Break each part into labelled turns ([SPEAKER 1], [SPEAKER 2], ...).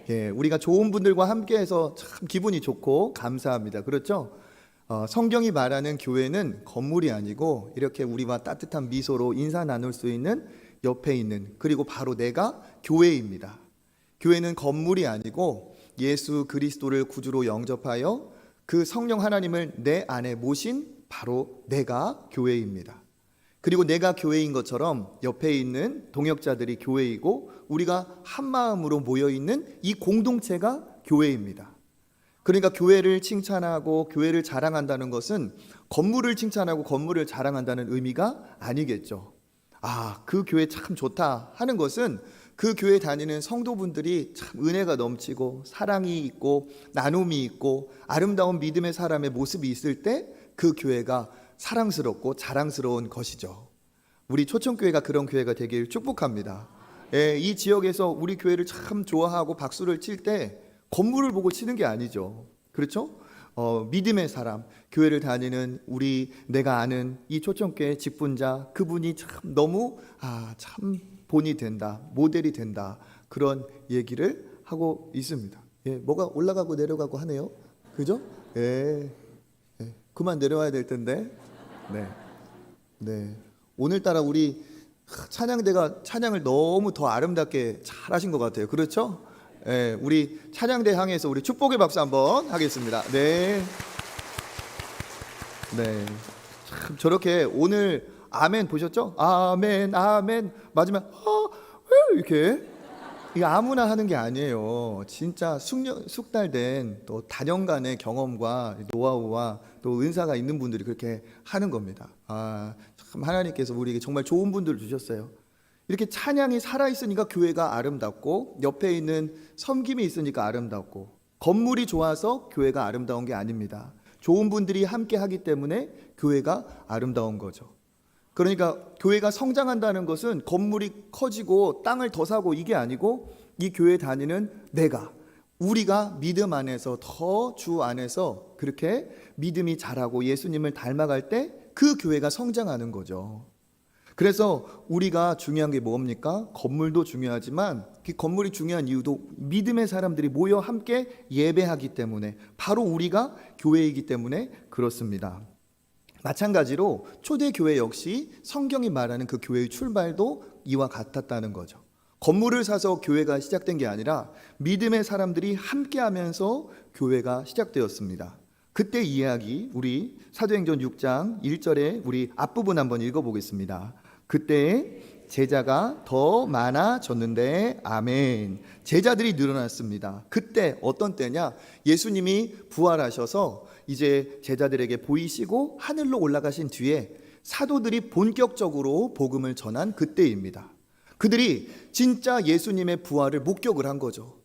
[SPEAKER 1] 우리가 좋은 분들과 함께해서 참 기분이 좋고 감사합니다. 그렇죠? 성경이 말하는 교회는 건물이 아니고 이렇게 우리와 따뜻한 미소로 인사 나눌 수 있는 옆에 있는, 그리고 바로 내가 교회입니다. 교회는 건물이 아니고 예수 그리스도를 구주로 영접하여 그 성령 하나님을 내 안에 모신 바로 내가 교회입니다. 그리고 내가 교회인 것처럼 옆에 있는 동역자들이 교회이고 우리가 한 마음으로 모여있는 이 공동체가 교회입니다. 그러니까 교회를 칭찬하고 교회를 자랑한다는 것은 건물을 칭찬하고 건물을 자랑한다는 의미가 아니겠죠. 그 교회 참 좋다 하는 것은 그 교회 다니는 성도분들이 참 은혜가 넘치고 사랑이 있고 나눔이 있고 아름다운 믿음의 사람의 모습이 있을 때 그 교회가 사랑스럽고 자랑스러운 것이죠. 우리 초청교회가 그런 교회가 되길 축복합니다. 이 지역에서 우리 교회를 참 좋아하고 박수를 칠 때 건물을 보고 치는 게 아니죠. 그렇죠? 믿음의 사람, 교회를 다니는 내가 아는 이 초청교회 직분자, 그분이 참 너무 참 본이 된다, 모델이 된다, 그런 얘기를 하고 있습니다. 뭐가 올라가고 내려가고 하네요. 그죠? 그만 내려와야 될 텐데. 네. 오늘따라 우리 찬양대가 찬양을 너무 더 아름답게 잘 하신 것 같아요. 그렇죠? 우리 찬양대 향해서 우리 축복의 박수 한번 하겠습니다. 네. 참 저렇게 오늘 아멘 보셨죠? 아멘, 아멘. 맞으면 이렇게 이게 아무나 하는 게 아니에요. 진짜 숙달된 또 다년간의 경험과 노하우와 또 은사가 있는 분들이 그렇게 하는 겁니다. 참 하나님께서 우리에게 정말 좋은 분들을 주셨어요. 이렇게 찬양이 살아있으니까 교회가 아름답고 옆에 있는 섬김이 있으니까 아름답고, 건물이 좋아서 교회가 아름다운 게 아닙니다. 좋은 분들이 함께 하기 때문에 교회가 아름다운 거죠. 그러니까 교회가 성장한다는 것은 건물이 커지고 땅을 더 사고 이게 아니고, 이 교회 다니는 우리가 믿음 안에서 더 주 안에서 그렇게 믿음이 자라고 예수님을 닮아갈 때 그 교회가 성장하는 거죠. 그래서 우리가 중요한 게 뭡니까? 건물도 중요하지만 그 건물이 중요한 이유도 믿음의 사람들이 모여 함께 예배하기 때문에, 바로 우리가 교회이기 때문에 그렇습니다. 마찬가지로 초대교회 역시 성경이 말하는 그 교회의 출발도 이와 같았다는 거죠. 건물을 사서 교회가 시작된 게 아니라 믿음의 사람들이 함께하면서 교회가 시작되었습니다. 그때 이야기 우리 사도행전 6장 1절에 우리 앞부분 한번 읽어보겠습니다. 그때 제자가 더 많아졌는데, 아멘. 제자들이 늘어났습니다. 그때 어떤 때냐? 예수님이 부활하셔서 이제 제자들에게 보이시고 하늘로 올라가신 뒤에 사도들이 본격적으로 복음을 전한 그때입니다. 그들이 진짜 예수님의 부활을 목격을 한 거죠.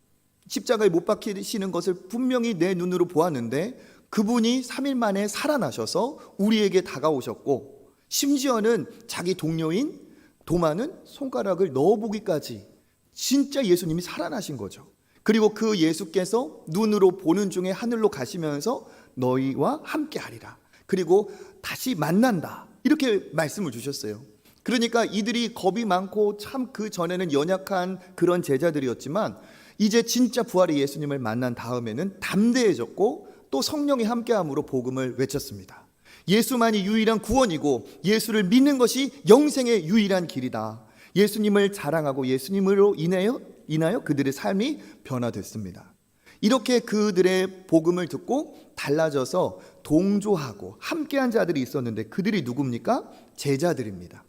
[SPEAKER 1] 십자가에 못 박히시는 것을 분명히 내 눈으로 보았는데 그분이 3일 만에 살아나셔서 우리에게 다가오셨고, 심지어는 자기 동료인 도마는 손가락을 넣어보기까지 진짜 예수님이 살아나신 거죠. 그리고 그 예수께서 눈으로 보는 중에 하늘로 가시면서 너희와 함께 하리라, 그리고 다시 만난다, 이렇게 말씀을 주셨어요. 그러니까 이들이 겁이 많고 참 그 전에는 연약한 그런 제자들이었지만 이제 진짜 부활의 예수님을 만난 다음에는 담대해졌고 또 성령이 함께함으로 복음을 외쳤습니다. 예수만이 유일한 구원이고 예수를 믿는 것이 영생의 유일한 길이다. 예수님을 자랑하고 예수님으로 인하여 그들의 삶이 변화됐습니다. 이렇게 그들의 복음을 듣고 달라져서 동조하고 함께한 자들이 있었는데 그들이 누굽니까? 제자들입니다.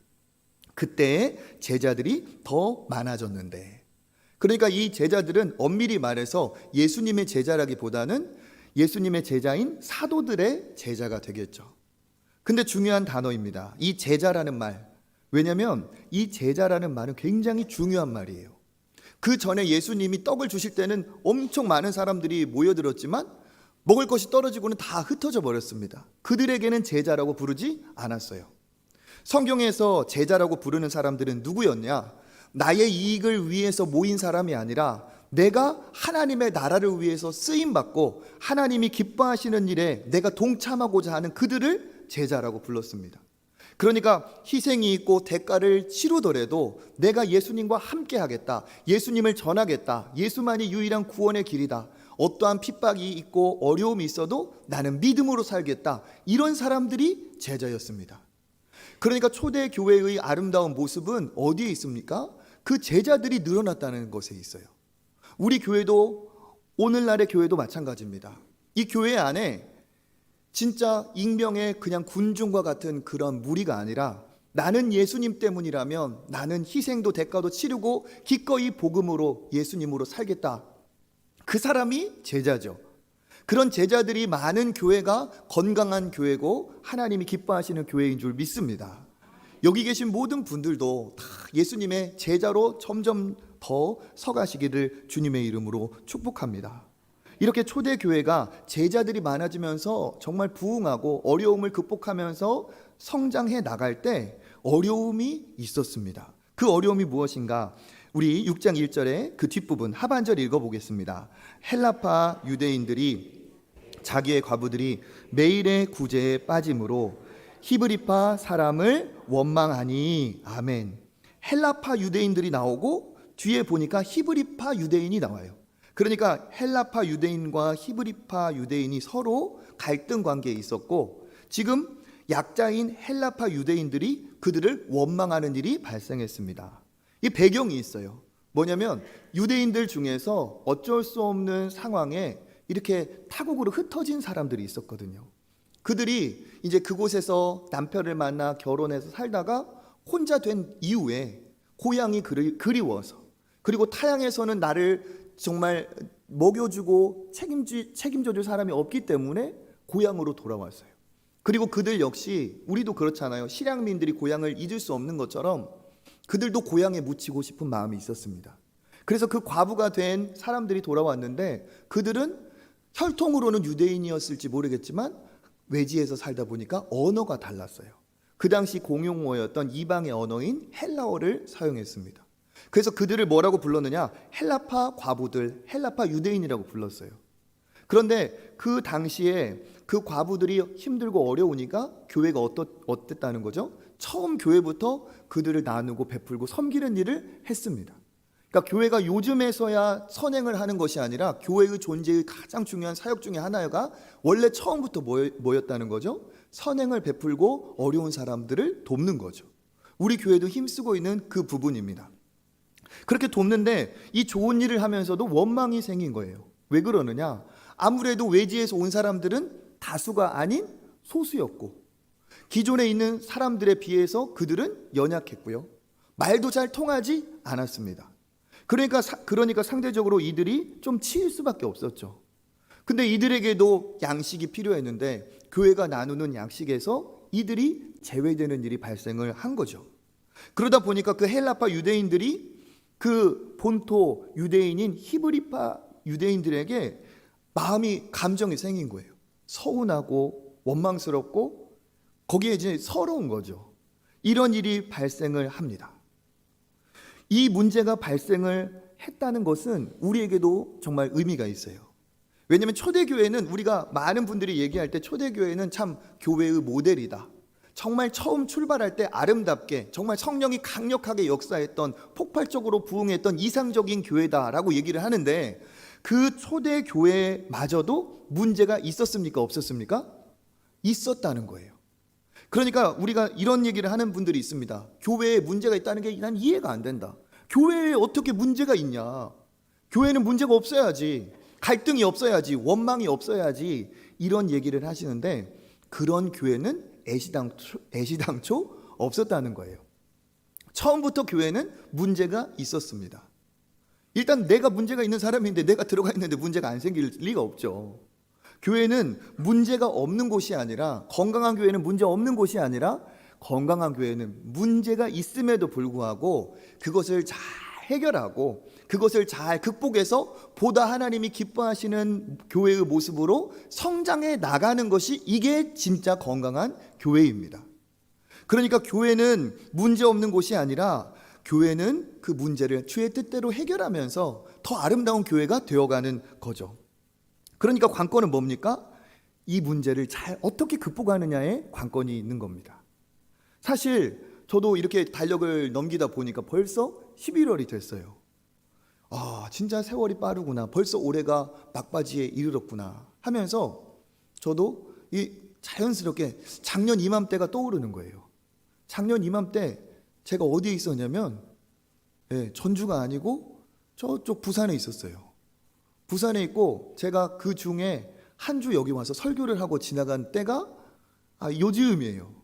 [SPEAKER 1] 그때 제자들이 더 많아졌는데, 그러니까 이 제자들은 엄밀히 말해서 예수님의 제자라기보다는 예수님의 제자인 사도들의 제자가 되겠죠. 근데 중요한 단어입니다. 이 제자라는 말. 왜냐하면 이 제자라는 말은 굉장히 중요한 말이에요. 그 전에 예수님이 떡을 주실 때는 엄청 많은 사람들이 모여들었지만 먹을 것이 떨어지고는 다 흩어져 버렸습니다. 그들에게는 제자라고 부르지 않았어요. 성경에서 제자라고 부르는 사람들은 누구였냐? 나의 이익을 위해서 모인 사람이 아니라 내가 하나님의 나라를 위해서 쓰임받고 하나님이 기뻐하시는 일에 내가 동참하고자 하는 그들을 제자라고 불렀습니다. 그러니까 희생이 있고 대가를 치르더라도 내가 예수님과 함께 하겠다, 예수님을 전하겠다, 예수만이 유일한 구원의 길이다, 어떠한 핍박이 있고 어려움이 있어도 나는 믿음으로 살겠다, 이런 사람들이 제자였습니다. 그러니까 초대 교회의 아름다운 모습은 어디에 있습니까? 그 제자들이 늘어났다는 것에 있어요. 우리 교회도, 오늘날의 교회도 마찬가지입니다. 이 교회 안에 진짜 익명의 그냥 군중과 같은 그런 무리가 아니라 나는 예수님 때문이라면 나는 희생도 대가도 치르고 기꺼이 복음으로 예수님으로 살겠다, 그 사람이 제자죠. 그런 제자들이 많은 교회가 건강한 교회고 하나님이 기뻐하시는 교회인 줄 믿습니다. 여기 계신 모든 분들도 다 예수님의 제자로 점점 더 서가시기를 주님의 이름으로 축복합니다. 이렇게 초대교회가 제자들이 많아지면서 정말 부흥하고 어려움을 극복하면서 성장해 나갈 때 어려움이 있었습니다. 그 어려움이 무엇인가? 우리 6장 1절의 그 뒷부분 하반절 읽어보겠습니다. 헬라파 유대인들이 자기의 과부들이 매일의 구제에 빠짐으로 히브리파 사람을 원망하니. 아멘. 헬라파 유대인들이 나오고 뒤에 보니까 히브리파 유대인이 나와요. 그러니까 헬라파 유대인과 히브리파 유대인이 서로 갈등 관계에 있었고, 지금 약자인 헬라파 유대인들이 그들을 원망하는 일이 발생했습니다. 이 배경이 있어요. 뭐냐면 유대인들 중에서 어쩔 수 없는 상황에 이렇게 타국으로 흩어진 사람들이 있었거든요. 그들이 이제 그곳에서 남편을 만나 결혼해서 살다가 혼자 된 이후에 고향이 그리워서, 그리고 타향에서는 나를 정말 먹여주고 책임져줄 사람이 없기 때문에 고향으로 돌아왔어요. 그리고 그들 역시, 우리도 그렇잖아요. 실향민들이 고향을 잊을 수 없는 것처럼 그들도 고향에 묻히고 싶은 마음이 있었습니다. 그래서 그 과부가 된 사람들이 돌아왔는데 그들은 혈통으로는 유대인이었을지 모르겠지만 외지에서 살다 보니까 언어가 달랐어요. 그 당시 공용어였던 이방의 언어인 헬라어를 사용했습니다. 그래서 그들을 뭐라고 불렀느냐? 헬라파 과부들, 헬라파 유대인이라고 불렀어요. 그런데 그 당시에 그 과부들이 힘들고 어려우니까 교회가 어땠다는 거죠? 처음 교회부터 그들을 나누고 베풀고 섬기는 일을 했습니다. 그러니까 교회가 요즘에서야 선행을 하는 것이 아니라 교회의 존재의 가장 중요한 사역 중에 하나가 원래 처음부터 뭐였다는 거죠? 선행을 베풀고 어려운 사람들을 돕는 거죠. 우리 교회도 힘쓰고 있는 그 부분입니다. 그렇게 돕는데 이 좋은 일을 하면서도 원망이 생긴 거예요. 왜 그러느냐? 아무래도 외지에서 온 사람들은 다수가 아닌 소수였고, 기존에 있는 사람들에 비해서 그들은 연약했고요, 말도 잘 통하지 않았습니다. 그러니까 상대적으로 이들이 좀 치일 수밖에 없었죠. 근데 이들에게도 양식이 필요했는데 교회가 나누는 양식에서 이들이 제외되는 일이 발생을 한 거죠. 그러다 보니까 그 헬라파 유대인들이 그 본토 유대인인 히브리파 유대인들에게 감정이 생긴 거예요. 서운하고 원망스럽고 거기에 이제 서러운 거죠. 이런 일이 발생을 합니다. 이 문제가 발생을 했다는 것은 우리에게도 정말 의미가 있어요. 왜냐하면 초대교회는, 우리가 많은 분들이 얘기할 때 초대교회는 참 교회의 모델이다, 정말 처음 출발할 때 아름답게 정말 성령이 강력하게 역사했던, 폭발적으로 부흥했던 이상적인 교회다라고 얘기를 하는데, 그 초대교회마저도 문제가 있었습니까? 없었습니까? 있었다는 거예요. 그러니까 우리가 이런 얘기를 하는 분들이 있습니다. 교회에 문제가 있다는 게 난 이해가 안 된다. 교회에 어떻게 문제가 있냐? 교회는 문제가 없어야지, 갈등이 없어야지, 원망이 없어야지, 이런 얘기를 하시는데 그런 교회는 애시당초 없었다는 거예요. 처음부터 교회는 문제가 있었습니다. 일단 내가 문제가 있는 사람인데 내가 들어가 있는데 문제가 안 생길 리가 없죠. 교회는 문제가 없는 곳이 아니라, 건강한 교회는 문제 없는 곳이 아니라, 건강한 교회는 문제가 있음에도 불구하고 그것을 잘 해결하고 그것을 잘 극복해서 보다 하나님이 기뻐하시는 교회의 모습으로 성장해 나가는 것이, 이게 진짜 건강한 교회입니다. 그러니까 교회는 문제 없는 곳이 아니라 교회는 그 문제를 주의 뜻대로 해결하면서 더 아름다운 교회가 되어가는 거죠. 그러니까 관건은 뭡니까? 이 문제를 잘 어떻게 극복하느냐에 관건이 있는 겁니다. 사실 저도 이렇게 달력을 넘기다 보니까 벌써 11월이 됐어요. 아, 진짜 세월이 빠르구나. 벌써 올해가 막바지에 이르렀구나 하면서 저도 이 자연스럽게 작년 이맘때가 떠오르는 거예요. 작년 이맘때 제가 어디에 있었냐면 전주가 아니고 저쪽 부산에 있었어요. 부산에 있고 제가 그 중에 한 주 여기 와서 설교를 하고 지나간 때가 요즈음이에요.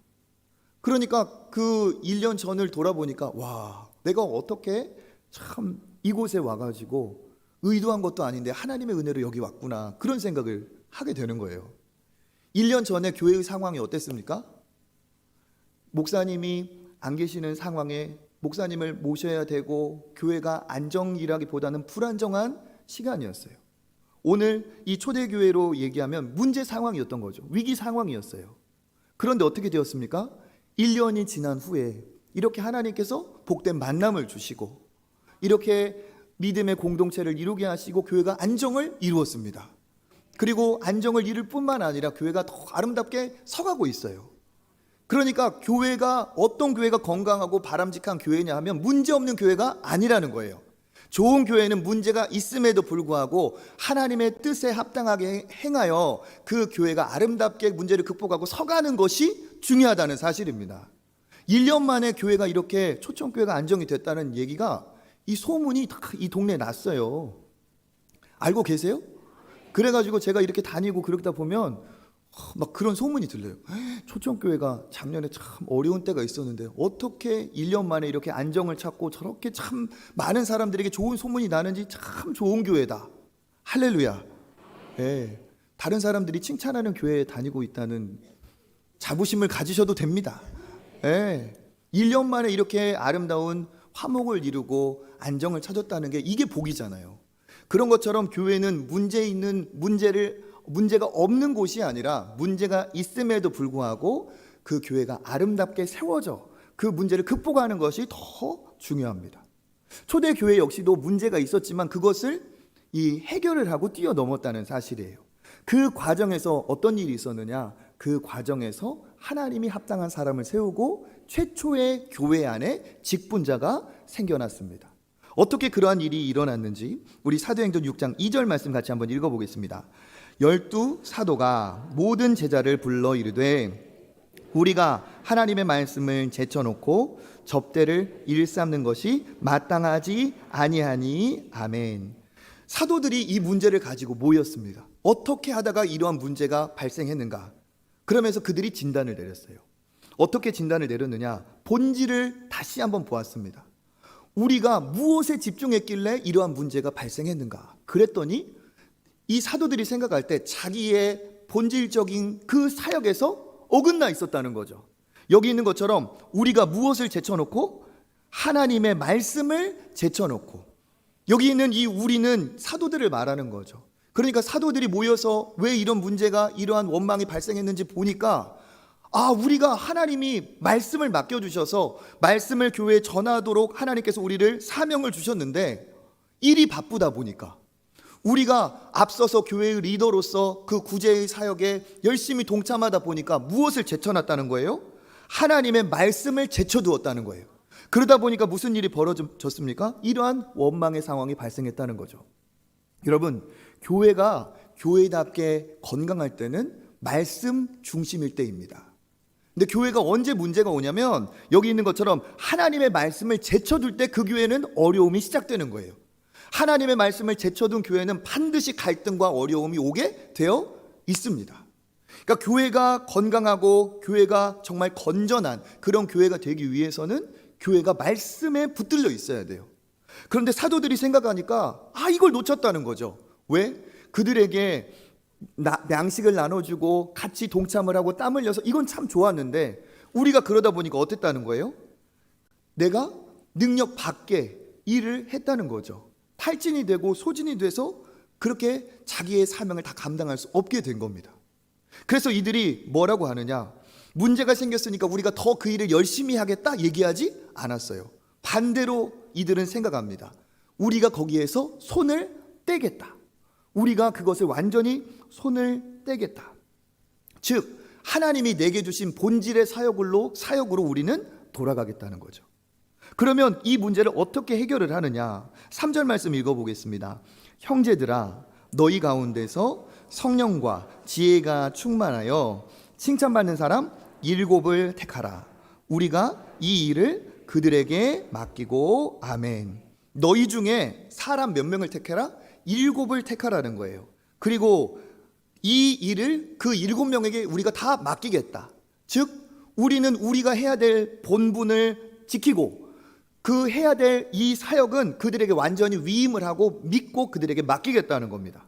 [SPEAKER 1] 그러니까 그 1년 전을 돌아보니까 와, 내가 어떻게 참 이곳에 와가지고 의도한 것도 아닌데 하나님의 은혜로 여기 왔구나, 그런 생각을 하게 되는 거예요. 1년 전에 교회의 상황이 어땠습니까? 목사님이 안 계시는 상황에 목사님을 모셔야 되고 교회가 안정이라기보다는 불안정한 시간이었어요. 오늘 이 초대교회로 얘기하면 문제 상황이었던 거죠. 위기 상황이었어요. 그런데 어떻게 되었습니까? 1년이 지난 후에 이렇게 하나님께서 복된 만남을 주시고 이렇게 믿음의 공동체를 이루게 하시고 교회가 안정을 이루었습니다. 그리고 안정을 이룰 뿐만 아니라 교회가 더 아름답게 서가고 있어요. 그러니까 교회가 어떤 교회가 건강하고 바람직한 교회냐 하면 문제없는 교회가 아니라는 거예요. 좋은 교회는 문제가 있음에도 불구하고 하나님의 뜻에 합당하게 행하여 그 교회가 아름답게 문제를 극복하고 서가는 것이 중요하다는 사실입니다. 1년 만에 교회가 이렇게 초청교회가 안정이 됐다는 얘기가 이 소문이 다 이 동네에 났어요. 알고 계세요? 그래가지고 제가 이렇게 다니고 그러다 보면 막 그런 소문이 들려요. 초청교회가 작년에 참 어려운 때가 있었는데 어떻게 1년 만에 이렇게 안정을 찾고 저렇게 참 많은 사람들에게 좋은 소문이 나는지 참 좋은 교회다. 할렐루야. 다른 사람들이 칭찬하는 교회에 다니고 있다는 자부심을 가지셔도 됩니다. 1년 만에 이렇게 아름다운 화목을 이루고 안정을 찾았다는 게 이게 복이잖아요. 그런 것처럼 교회는 문제가 없는 곳이 아니라 문제가 있음에도 불구하고 그 교회가 아름답게 세워져 그 문제를 극복하는 것이 더 중요합니다. 초대교회 역시도 문제가 있었지만 그것을 해결을 하고 뛰어넘었다는 사실이에요. 그 과정에서 어떤 일이 있었느냐? 그 과정에서 하나님이 합당한 사람을 세우고 최초의 교회 안에 직분자가 생겨났습니다. 어떻게 그러한 일이 일어났는지 우리 사도행전 6장 2절 말씀 같이 한번 읽어보겠습니다. 12 사도가 모든 제자를 불러 이르되 우리가 하나님의 말씀을 제쳐놓고 접대를 일삼는 것이 마땅하지 아니하니 아멘. 사도들이 이 문제를 가지고 모였습니다. 어떻게 하다가 이러한 문제가 발생했는가? 그러면서 그들이 진단을 내렸어요. 어떻게 진단을 내렸느냐? 본질을 다시 한번 보았습니다. 우리가 무엇에 집중했길래 이러한 문제가 발생했는가? 그랬더니 이 사도들이 생각할 때 자기의 본질적인 그 사역에서 어긋나 있었다는 거죠. 여기 있는 것처럼 우리가 무엇을 제쳐놓고 하나님의 말씀을 제쳐놓고, 여기 있는 이 우리는 사도들을 말하는 거죠. 그러니까 사도들이 모여서 왜 이런 문제가, 이러한 원망이 발생했는지 보니까 우리가 하나님이 말씀을 맡겨주셔서 말씀을 교회에 전하도록 하나님께서 우리를 사명을 주셨는데 일이 바쁘다 보니까 우리가 앞서서 교회의 리더로서 그 구제의 사역에 열심히 동참하다 보니까 무엇을 제쳐놨다는 거예요? 하나님의 말씀을 제쳐두었다는 거예요. 그러다 보니까 무슨 일이 벌어졌습니까? 이러한 원망의 상황이 발생했다는 거죠. 여러분, 교회가 교회답게 건강할 때는 말씀 중심일 때입니다. 근데 교회가 언제 문제가 오냐면 여기 있는 것처럼 하나님의 말씀을 제쳐둘 때 그 교회는 어려움이 시작되는 거예요. 하나님의 말씀을 제쳐둔 교회는 반드시 갈등과 어려움이 오게 되어 있습니다. 그러니까 교회가 건강하고 교회가 정말 건전한 그런 교회가 되기 위해서는 교회가 말씀에 붙들려 있어야 돼요. 그런데 사도들이 생각하니까 이걸 놓쳤다는 거죠. 왜? 그들에게 양식을 나눠주고 같이 동참을 하고 땀 흘려서 이건 참 좋았는데 우리가 그러다 보니까 어땠다는 거예요? 내가 능력 밖에 일을 했다는 거죠. 탈진이 되고 소진이 돼서 그렇게 자기의 사명을 다 감당할 수 없게 된 겁니다. 그래서 이들이 뭐라고 하느냐? 문제가 생겼으니까 우리가 더 그 일을 열심히 하겠다 얘기하지 않았어요. 반대로 이들은 생각합니다. 우리가 거기에서 손을 떼겠다. 우리가 그것을 완전히 손을 떼겠다. 즉 하나님이 내게 주신 본질의 사역으로 우리는 돌아가겠다는 거죠. 그러면 이 문제를 어떻게 해결을 하느냐? 3절 말씀 읽어보겠습니다. 형제들아, 너희 가운데서 성령과 지혜가 충만하여 칭찬받는 사람 7을 택하라. 우리가 이 일을 그들에게 맡기고. 아멘. 너희 중에 사람 몇 명을 택해라? 7을 택하라는 거예요. 그리고 이 일을 그 7명에게 우리가 다 맡기겠다. 즉 우리는 우리가 해야 될 본분을 지키고 그 해야 될 이 사역은 그들에게 완전히 위임을 하고 믿고 그들에게 맡기겠다는 겁니다.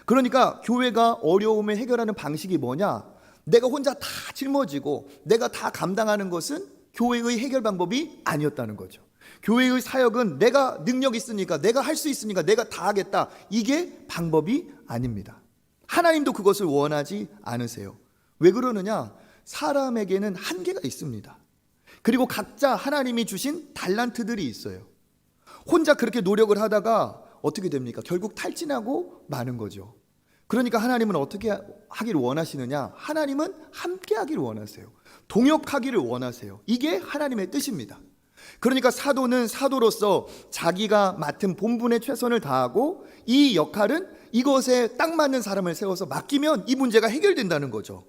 [SPEAKER 1] 그러니까 교회가 어려움을 해결하는 방식이 뭐냐? 내가 혼자 다 짊어지고 내가 다 감당하는 것은 교회의 해결 방법이 아니었다는 거죠. 교회의 사역은 내가 능력 있으니까, 내가 할 수 있으니까 내가 다 하겠다, 이게 방법이 아닙니다. 하나님도 그것을 원하지 않으세요. 왜 그러느냐? 사람에게는 한계가 있습니다. 그리고 각자 하나님이 주신 달란트들이 있어요. 혼자 그렇게 노력을 하다가 어떻게 됩니까? 결국 탈진하고 마는 거죠. 그러니까 하나님은 어떻게 하기를 원하시느냐? 하나님은 함께 하기를 원하세요. 동역하기를 원하세요. 이게 하나님의 뜻입니다. 그러니까 사도는 사도로서 자기가 맡은 본분에 최선을 다하고 이 역할은 이것에 딱 맞는 사람을 세워서 맡기면 이 문제가 해결된다는 거죠.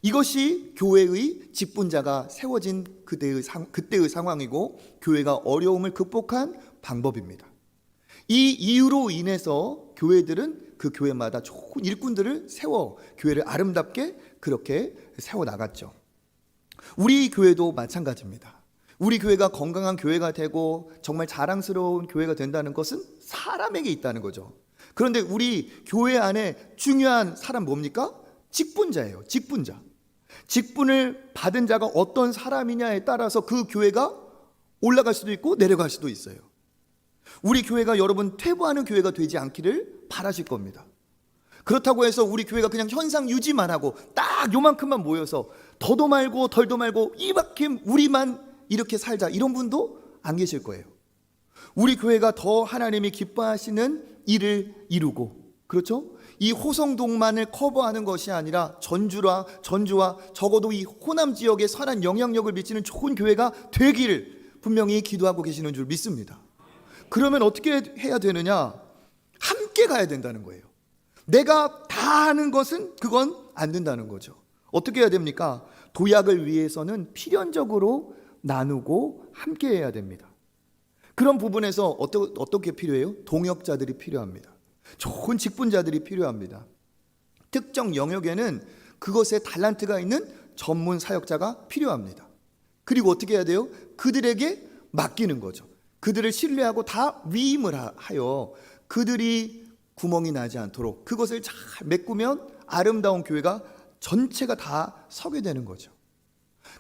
[SPEAKER 1] 이것이 교회의 직분자가 세워진 그때의 상황이고 교회가 어려움을 극복한 방법입니다. 이 이유로 인해서 교회들은 그 교회마다 좋은 일꾼들을 세워 교회를 아름답게 그렇게 세워나갔죠. 우리 교회도 마찬가지입니다. 우리 교회가 건강한 교회가 되고 정말 자랑스러운 교회가 된다는 것은 사람에게 있다는 거죠. 그런데 우리 교회 안에 중요한 사람 뭡니까? 직분자예요. 직분자. 직분을 받은 자가 어떤 사람이냐에 따라서 그 교회가 올라갈 수도 있고 내려갈 수도 있어요. 우리 교회가 여러분 퇴보하는 교회가 되지 않기를 바라실 겁니다. 그렇다고 해서 우리 교회가 그냥 현상 유지만 하고 딱 요만큼만 모여서 더도 말고 덜도 말고 이밖에 우리만 이렇게 살자, 이런 분도 안 계실 거예요. 우리 교회가 더 하나님이 기뻐하시는 일을 이루고, 그렇죠? 이 호성동만을 커버하는 것이 아니라 전주와 적어도 이 호남 지역에 선한 영향력을 미치는 좋은 교회가 되기를 분명히 기도하고 계시는 줄 믿습니다. 그러면 어떻게 해야 되느냐? 함께 가야 된다는 거예요. 내가 다 하는 것은 그건 안 된다는 거죠. 어떻게 해야 됩니까? 도약을 위해서는 필연적으로 나누고 함께 해야 됩니다. 그런 부분에서 어떻게 필요해요? 동역자들이 필요합니다. 좋은 직분자들이 필요합니다. 특정 영역에는 그것에 달란트가 있는 전문 사역자가 필요합니다. 그리고 어떻게 해야 돼요? 그들에게 맡기는 거죠. 그들을 신뢰하고 다 위임을 하여 그들이 구멍이 나지 않도록 그것을 잘 메꾸면 아름다운 교회가 전체가 다 서게 되는 거죠.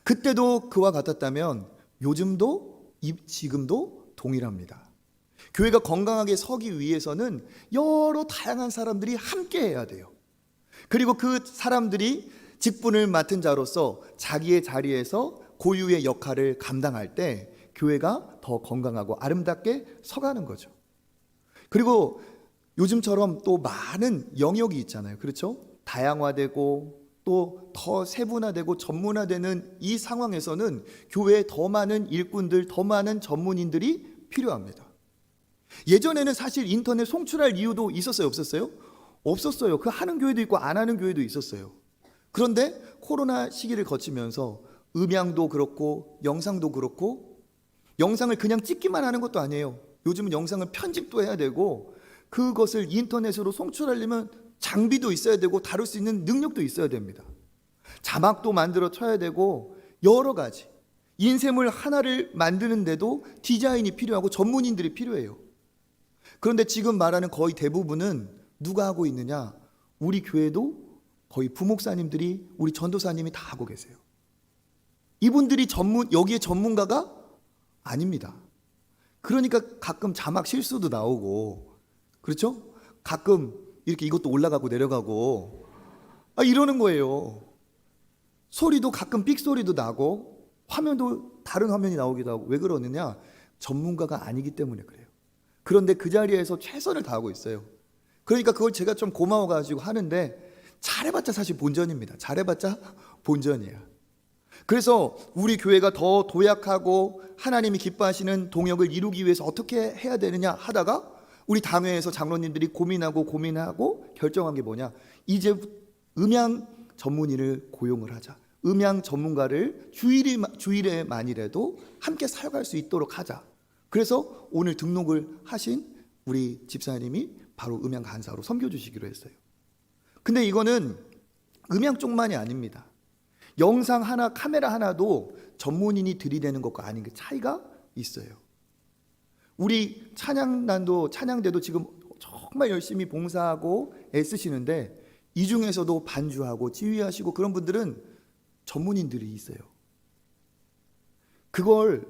[SPEAKER 1] 그때도 그와 같았다면 요즘도 지금도 동일합니다. 교회가 건강하게 서기 위해서는 여러 다양한 사람들이 함께 해야 돼요. 그리고 그 사람들이 직분을 맡은 자로서 자기의 자리에서 고유의 역할을 감당할 때 교회가 더 건강하고 아름답게 서가는 거죠. 그리고 요즘처럼 또 많은 영역이 있잖아요. 그렇죠? 다양화되고 또 더 세분화되고 전문화되는 이 상황에서는 교회에 더 많은 일꾼들, 더 많은 전문인들이 필요합니다. 예전에는 사실 인터넷 송출할 이유도 있었어요, 없었어요? 없었어요. 그 하는 교회도 있고 안 하는 교회도 있었어요. 그런데 코로나 시기를 거치면서 음향도 그렇고 영상도 그렇고, 영상을 그냥 찍기만 하는 것도 아니에요. 요즘은 영상을 편집도 해야 되고 그것을 인터넷으로 송출하려면 장비도 있어야 되고 다룰 수 있는 능력도 있어야 됩니다. 자막도 만들어 쳐야 되고 여러 가지 인쇄물 하나를 만드는데도 디자인이 필요하고 전문인들이 필요해요. 그런데 지금 말하는 거의 대부분은 누가 하고 있느냐? 우리 교회도 거의 부목사님들이, 우리 전도사님이 다 하고 계세요. 이분들이 여기에 전문가가 아닙니다. 그러니까 가끔 자막 실수도 나오고, 그렇죠? 가끔 이렇게 이것도 올라가고 내려가고 이러는 거예요. 소리도 가끔 삑 소리도 나고 화면도 다른 화면이 나오기도 하고. 왜 그러느냐? 전문가가 아니기 때문에 그래요. 그런데 그 자리에서 최선을 다하고 있어요. 그러니까 그걸 제가 좀 고마워가지고 하는데, 잘해봤자 사실 본전입니다. 잘해봤자 본전이에요. 그래서 우리 교회가 더 도약하고 하나님이 기뻐하시는 동역을 이루기 위해서 어떻게 해야 되느냐 하다가 우리 당회에서 장로님들이 고민하고 결정한 게 뭐냐, 이제 음향 전문의를 고용을 하자. 음향 전문가를 주일에만이라도 함께 사역할 수 있도록 하자. 그래서 오늘 등록을 하신 우리 집사님이 바로 음향 간사로 섬겨주시기로 했어요. 근데 이거는 음향 쪽만이 아닙니다. 영상 하나, 카메라 하나도 전문인이 들이대는 것과 아닌 게 차이가 있어요. 우리 찬양대도 지금 정말 열심히 봉사하고 애쓰시는데 이 중에서도 반주하고 지휘하시고 그런 분들은 전문인들이 있어요. 그걸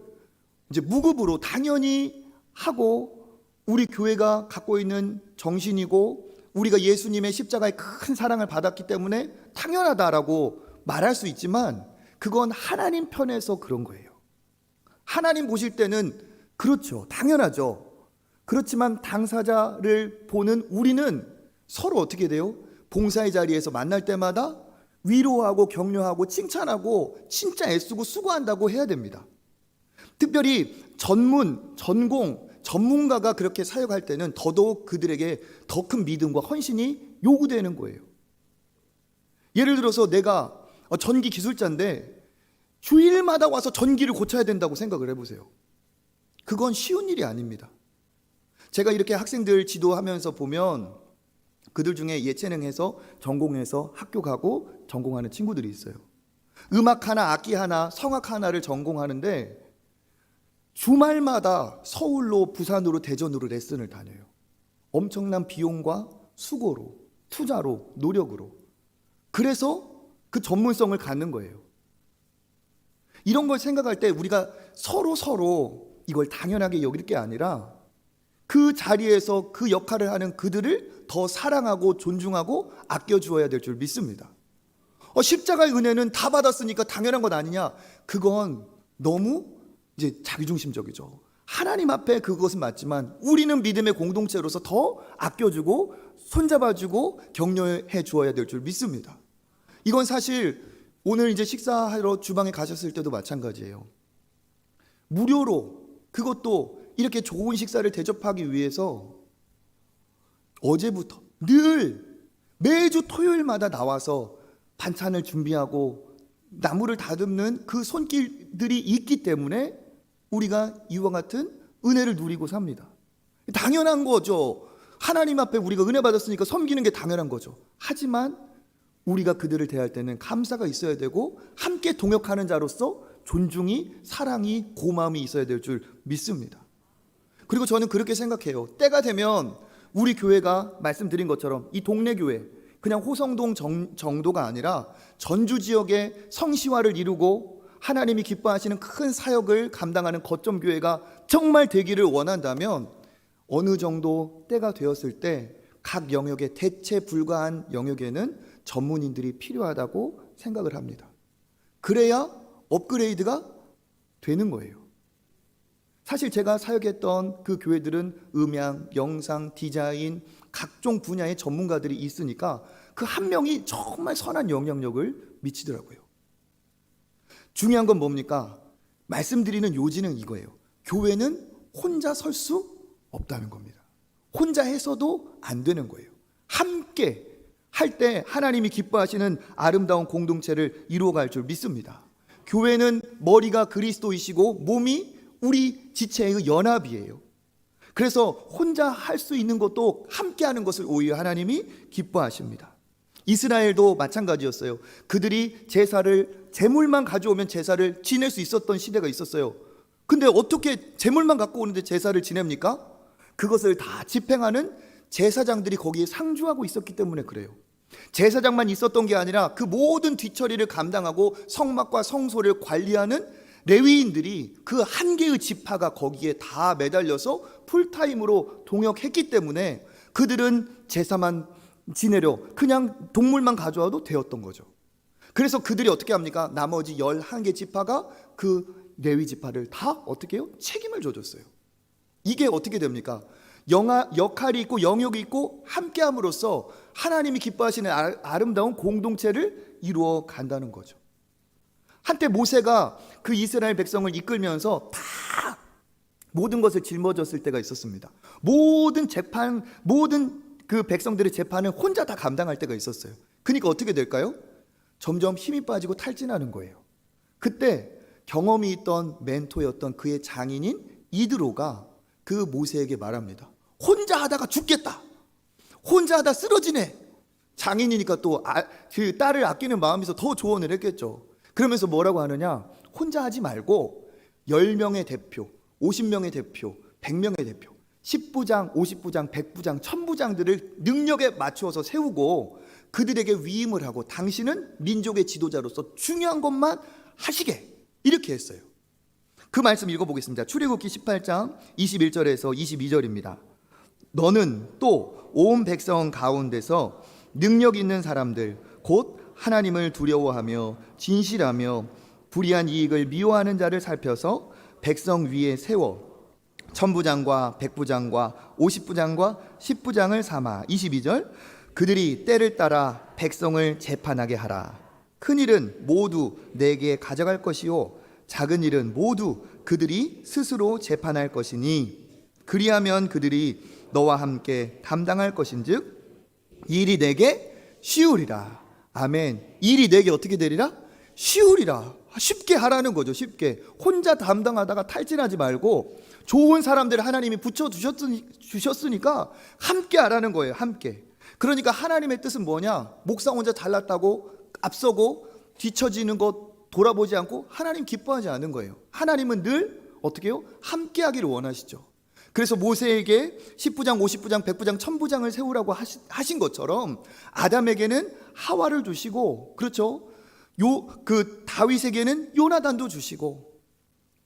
[SPEAKER 1] 이제 무급으로 당연히 하고 우리 교회가 갖고 있는 정신이고 우리가 예수님의 십자가의 큰 사랑을 받았기 때문에 당연하다라고 말할 수 있지만 그건 하나님 편에서 그런 거예요. 하나님 보실 때는 그렇죠. 당연하죠. 그렇지만 당사자를 보는 우리는 서로 어떻게 돼요? 봉사의 자리에서 만날 때마다 위로하고 격려하고 칭찬하고 진짜 애쓰고 수고한다고 해야 됩니다. 특별히 전문가가 그렇게 사역할 때는 더더욱 그들에게 더 큰 믿음과 헌신이 요구되는 거예요. 예를 들어서 내가 전기 기술자인데 주일마다 와서 전기를 고쳐야 된다고 생각을 해보세요. 그건 쉬운 일이 아닙니다. 제가 이렇게 학생들 지도하면서 보면 그들 중에 예체능해서 전공해서 학교 가고 전공하는 친구들이 있어요. 음악 하나, 악기 하나, 성악 하나를 전공하는데 주말마다 서울로, 부산으로, 대전으로 레슨을 다녀요. 엄청난 비용과 수고로, 투자로, 노력으로. 그래서 그 전문성을 갖는 거예요. 이런 걸 생각할 때 우리가 서로 이걸 당연하게 여길 게 아니라 그 자리에서 그 역할을 하는 그들을 더 사랑하고 존중하고 아껴주어야 될 줄 믿습니다. 십자가의 은혜는 다 받았으니까 당연한 것 아니냐? 그건 너무 이제 자기중심적이죠. 하나님 앞에 그것은 맞지만 우리는 믿음의 공동체로서 더 아껴주고 손잡아주고 격려해 주어야 될 줄 믿습니다. 이건 사실 오늘 이제 식사하러 주방에 가셨을 때도 마찬가지예요. 무료로, 그것도 이렇게 좋은 식사를 대접하기 위해서 어제부터 매주 토요일마다 나와서 반찬을 준비하고 나무를 다듬는 그 손길들이 있기 때문에 우리가 이와 같은 은혜를 누리고 삽니다. 당연한 거죠. 하나님 앞에 우리가 은혜 받았으니까 섬기는 게 당연한 거죠. 하지만 우리가 그들을 대할 때는 감사가 있어야 되고 함께 동역하는 자로서 존중이, 사랑이, 고마움이 있어야 될 줄 믿습니다. 그리고 저는 그렇게 생각해요. 때가 되면 우리 교회가 말씀드린 것처럼 이 동네 교회, 그냥 호성동 정도가 아니라 전주 지역의 성시화를 이루고 하나님이 기뻐하시는 큰 사역을 감당하는 거점 교회가 정말 되기를 원한다면 어느 정도 때가 되었을 때 각 영역에 대체 불가한 영역에는 전문인들이 필요하다고 생각을 합니다. 그래야 업그레이드가 되는 거예요. 사실 제가 사역했던 그 교회들은 음향, 영상, 디자인, 각종 분야의 전문가들이 있으니까 그 한 명이 정말 선한 영향력을 미치더라고요. 중요한 건 뭡니까? 말씀드리는 요지는 이거예요. 교회는 혼자 설 수 없다는 겁니다. 혼자 해서도 안 되는 거예요. 함께 할 때 하나님이 기뻐하시는 아름다운 공동체를 이루어갈 줄 믿습니다. 교회는 머리가 그리스도이시고 몸이 우리 지체의 연합이에요. 그래서 혼자 할 수 있는 것도 함께 하는 것을 오히려 하나님이 기뻐하십니다. 이스라엘도 마찬가지였어요. 그들이 제물만 가져오면 제사를 지낼 수 있었던 시대가 있었어요. 근데 어떻게 제물만 갖고 오는데 제사를 지냅니까? 그것을 다 집행하는 제사장들이 거기에 상주하고 있었기 때문에 그래요. 제사장만 있었던 게 아니라 그 모든 뒤처리를 감당하고 성막과 성소를 관리하는 레위인들이 그 한 개의 지파가 거기에 다 매달려서 풀타임으로 동역했기 때문에 그들은 제사만 지내려 그냥 동물만 가져와도 되었던 거죠. 그래서 그들이 어떻게 합니까? 나머지 11개 지파가 그 레위 지파를 다 어떻게 해요? 책임을 져줬어요. 이게 어떻게 됩니까? 역할이 있고 영역이 있고 함께함으로써 하나님이 기뻐하시는 아름다운 공동체를 이루어 간다는 거죠. 한때 모세가 그 이스라엘 백성을 이끌면서 다 모든 것을 짊어졌을 때가 있었습니다. 모든 재판, 모든 그 백성들의 재판을 혼자 다 감당할 때가 있었어요. 그러니까 어떻게 될까요? 점점 힘이 빠지고 탈진하는 거예요. 그때 경험이 있던 멘토였던 그의 장인인 이드로가 그 모세에게 말합니다. 혼자 하다가 죽겠다. 혼자 하다 쓰러지네. 장인이니까 또 그 딸을 아끼는 마음에서 더 조언을 했겠죠. 그러면서 뭐라고 하느냐? 혼자 하지 말고 10명의 대표, 50명의 대표, 100명의 대표, 10부장, 50부장, 100부장, 1000부장들을 능력에 맞추어서 세우고 그들에게 위임을 하고 당신은 민족의 지도자로서 중요한 것만 하시게, 이렇게 했어요. 그 말씀 읽어보겠습니다. 출애굽기 18장 21절에서 22절입니다. 너는 또 온 백성 가운데서 능력 있는 사람들 곧 하나님을 두려워하며 진실하며 불의한 이익을 미워하는 자를 살펴서 백성 위에 세워 천부장과 백부장과 50부장과 10부장을 삼아. 22절 그들이 때를 따라 백성을 재판하게 하라. 큰 일은 모두 내게 가져갈 것이요 작은 일은 모두 그들이 스스로 재판할 것이니 그리하면 그들이 너와 함께 담당할 것인즉 일이 내게 쉬우리라. 아멘. 일이 내게 어떻게 되리라? 쉬우리라. 쉽게 하라는 거죠. 쉽게. 혼자 담당하다가 탈진하지 말고 좋은 사람들을 하나님이 붙여주셨으니까 함께 하라는 거예요. 함께. 그러니까 하나님의 뜻은 뭐냐? 목사 혼자 잘났다고 앞서고 뒤처지는 것 돌아보지 않고 하나님 기뻐하지 않은 거예요. 하나님은 늘 어떻게 해요? 함께 하기를 원하시죠. 그래서 모세에게 10부장, 50부장, 100부장, 1000부장을 세우라고 하신 것처럼 아담에게는 하와를 주시고, 그렇죠? 그 다윗에게는 요나단도 주시고,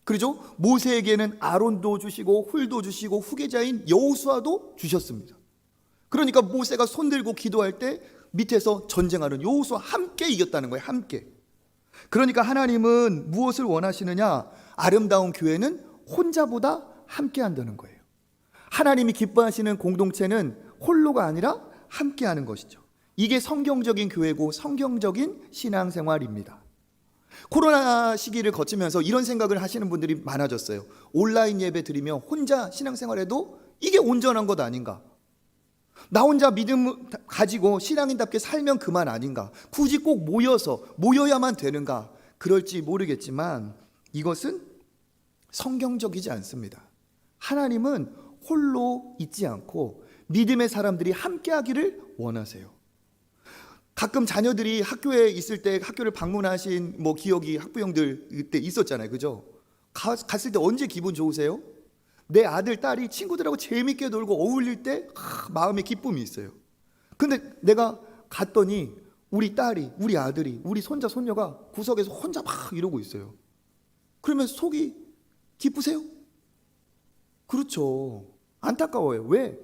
[SPEAKER 1] 그렇죠? 모세에게는 아론도 주시고 훌도 주시고 후계자인 여호수아도 주셨습니다. 그러니까 모세가 손들고 기도할 때 밑에서 전쟁하는 여호수아 함께 이겼다는 거예요. 함께. 그러니까 하나님은 무엇을 원하시느냐? 아름다운 교회는 혼자보다 함께 한다는 거예요. 하나님이 기뻐하시는 공동체는 홀로가 아니라 함께 하는 것이죠. 이게 성경적인 교회고 성경적인 신앙생활입니다. 코로나 시기를 거치면서 이런 생각을 하시는 분들이 많아졌어요. 온라인 예배 드리며 혼자 신앙생활해도 이게 온전한 것 아닌가? 나 혼자 믿음 가지고 신앙인답게 살면 그만 아닌가? 굳이 꼭 모여야만 되는가? 그럴지 모르겠지만 이것은 성경적이지 않습니다. 하나님은 홀로 있지 않고 믿음의 사람들이 함께 하기를 원하세요. 가끔 자녀들이 학교에 있을 때 학교를 방문하신 기억이 학부형들 그때 있었잖아요. 그죠? 갔을 때 언제 기분 좋으세요? 내 아들, 딸이 친구들하고 재밌게 놀고 어울릴 때 마음에 기쁨이 있어요. 근데 내가 갔더니 우리 딸이, 우리 아들이, 우리 손자, 손녀가 구석에서 혼자 막 이러고 있어요. 그러면 속이 기쁘세요? 그렇죠. 안타까워요. 왜?